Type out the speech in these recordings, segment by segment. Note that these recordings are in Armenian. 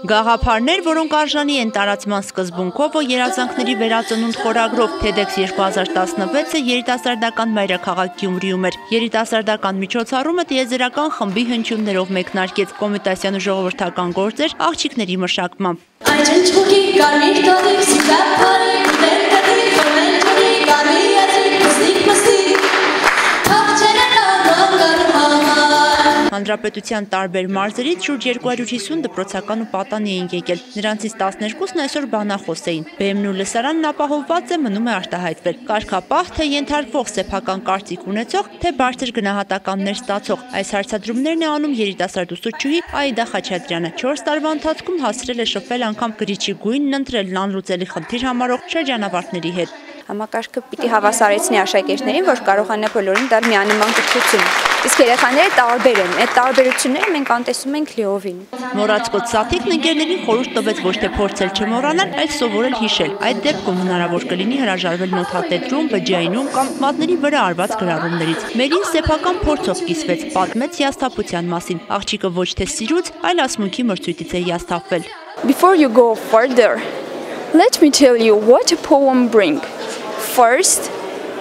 Գաղափարներ, որոնք արժանի են տարածման սկզբունքով ու երազանքների վերածնունդ խորագրով TEDx 2016-ը երիտասարդական մայրաքաղաք Գյումրիում էր։ Երիտասարդական միջոցառումը տիեզերական խմբի հնչյուններով մեկնարկեց կոմիտասյան ու ժողովրդական գործեր աղջիկների մշակմամբ։ Հանրապետության տարբեր մարզերից շուրջ 250 դպրոցական ու պատանի էին եկել, նրանցից 12-ն այսօր բանախոս էին։ BMW լսարանն ապահովված է, մնում է արտահայտվել։ Կարգապահ, թե ենթարկվող սեփական կարծիք ունեցող, թե բարձր գնահատականներ ստացող։ Այս հարցադրումներն է անում երիտասարդ ուսուցչուհի Աիդա Խաչատրյանը։ 4 տարվա ընթացքում հասցրել է շփվել անգամ գրիչի գույնն ընտրել անլուծելի խնդիր համարող շրջանավարտների հետ։ Համակարգը պիտի հավասարեցնի աշակերտներին, որ կարողանա բոլորին տալ միանման կրթություն։ Իսկ երեխաները տարբեր են, այդ տարբերությունները մենք անտեսում ենք լիովին։ Մոռացկոտ Սաթիկն ընկերներին խորհուրդ տվեց ոչ թե փորձել չմոռանալ, այլ սովորել հիշել։ Այդ դեպքում հնարավոր կլինի հրաժարվել նոթատետրում, բջջայինում կամ մատների վրա արված գրառումներից։ Մերին սեփական փորձով կիսվեց, պատմեց հիասթափության մասին։ Աղջիկը ոչ թե սիրուց, այլ ասմունքի մրցույթից է հիասթափվել։ Before you go further, let me tell you what a poem brings. First,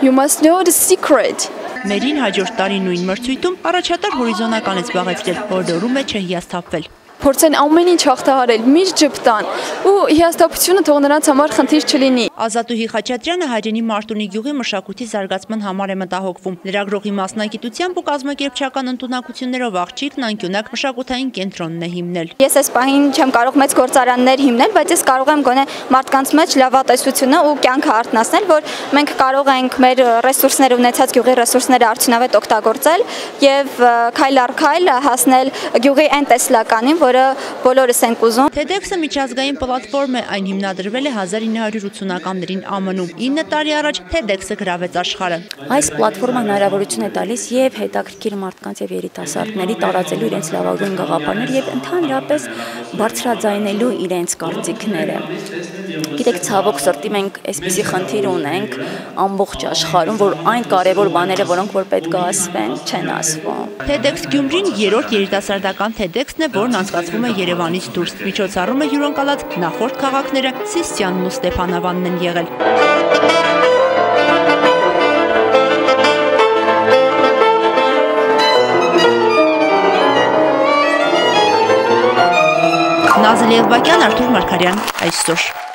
you must know the secret. Մերին հաջորդ տարի նույն մրցույթում առաջատար հորիզոնական է զբաղեցրել, որդորում է չհիասթափվել։ Փորձեն ամեն ինչ հաղթահարել, միշտ ճպտան ու հիասթափությունը թող նրանց համար խնդիր չլինի։ Ազատուհի Խաչատրյանը հայրենի Մարտունի գյուղի մշակույթի զարգացման համար է մտահոգվում։ Լրագրողի մասնագիտությամբ ու կազմակերպչական ընտունակություններով աղջիկն անկյունակ մշակութային կենտրոնն է հիմնել։ Ես այս պահին չեմ կարող մեծ գործարաններ հիմնել, բայց ես կարող եմ գոնե մարդկանց մեջ լավատեսությունը ու կյանքը արթնացնել, որ մենք կարող ենք մեր ռեսուրսներ ունեցած գյուղի ռեսուրսները արդյունավետ օգտագործել եւ քայլ առ քայլ հասնել գյուղի այն տեսլականին, որը բոլորս ենք ուզում։ TEDx-ը միջազգային պլատֆորմ է, այն հիմնադրվել է 1980-ականներին ԱՄՆ-ում։ 9 տարի առաջ TEDx-ը գրավեց աշխարհը։ Այս պլատֆորմը հնարավորություն է տալիս եւ հետաքրքիր մարդկանց եւ երիտասարդների տարածելու իրենց լավագույն գաղափարներ եւ ընդհանրապես բարձրաձայնելու իրենց կարծիքները։ Գիտեք, ցավոք սրտի մենք այսպիսի խնդիր ունենք ամբողջ աշխարհում, որ այն կարևոր բաները, որոնք որ պետք է ասվեն, չեն ասվում։ TEDx Գյումրին երրորդ երիտասարդական TEDx-ն է, որն անցկացվում է Երևանից դուրս։ Միջոցառումը հյուրընկալած նախորդ քաղաքները Սիսթյանն ու Ստեփանավանն են եղել։ Նազել Եղբակյան, Արթուր Մարգարյան, այսօր։